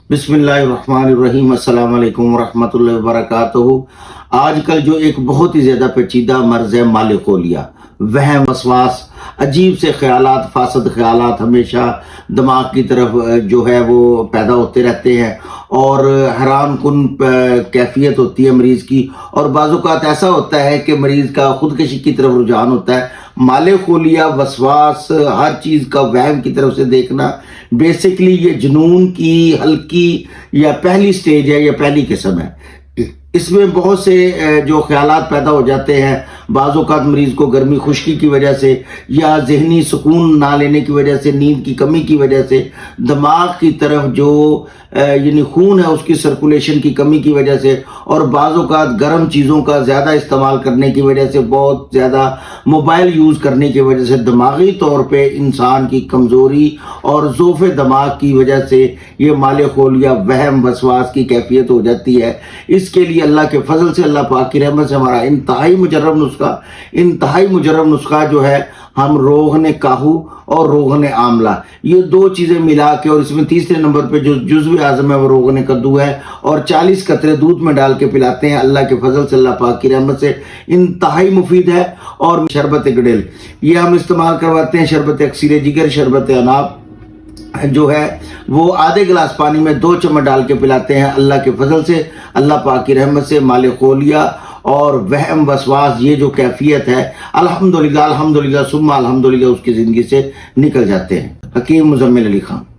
بسم اللہ الرحمن الرحیم، السلام علیکم ورحمۃ اللہ وبرکاتہ۔ آج کل جو ایک بہت ہی زیادہ پیچیدہ مرض ہے مال خولیہ، وہم وسواس، عجیب سے خیالات، فاسد خیالات ہمیشہ دماغ کی طرف جو ہے وہ پیدا ہوتے رہتے ہیں اور حیران کن کیفیت ہوتی ہے مریض کی، اور بعض اوقات ایسا ہوتا ہے کہ مریض کا خودکشی کی طرف رجحان ہوتا ہے۔ مال خولیہ، وسواس، ہر چیز کا وہم کی طرف سے دیکھنا، بیسیکلی یہ جنون کی ہلکی یا پہلی سٹیج ہے یا پہلی قسم ہے۔ اس میں بہت سے جو خیالات پیدا ہو جاتے ہیں، بعض اوقات مریض کو گرمی خشکی کی وجہ سے یا ذہنی سکون نہ لینے کی وجہ سے، نیند کی کمی کی وجہ سے، دماغ کی طرف جو یعنی خون ہے اس کی سرکولیشن کی کمی کی وجہ سے، اور بعض اوقات گرم چیزوں کا زیادہ استعمال کرنے کی وجہ سے، بہت زیادہ موبائل یوز کرنے کی وجہ سے، دماغی طور پہ انسان کی کمزوری اور ضعف دماغ کی وجہ سے یہ مال خولیہ، وہم وسواس کی کیفیت ہو جاتی ہے۔ اس کے لیے اللہ کے فضل سے، اللہ پاک کی رحمت سے ہمارا انتہائی مجرب نسخہ جو ہے، ہم روغن کاہو اور روغن آملہ، یہ دو چیزیں ملا کے، اور اس میں تیسرے نمبر پہ جو جزو اعظم ہے وہ روغن کدو ہے، اور 40 قطرے دودھ میں ڈال کے پلاتے ہیں۔ اللہ کے فضل سے، اللہ پاک کی رحمت سے انتہائی مفید ہے۔ اور شربت گڈل یہ ہم استعمال کرواتے ہیں، شربت اکسیر جگر، شربت اناب جو ہے وہ آدھے گلاس پانی میں 2 چمچ ڈال کے پلاتے ہیں۔ اللہ کے فضل سے، اللہ پاک کی رحمت سے مال خولیہ اور وہم وسواس یہ جو کیفیت ہے، الحمدللہ ثم الحمدللہ اس کی زندگی سے نکل جاتے ہیں۔ حکیم مزمل علی خان۔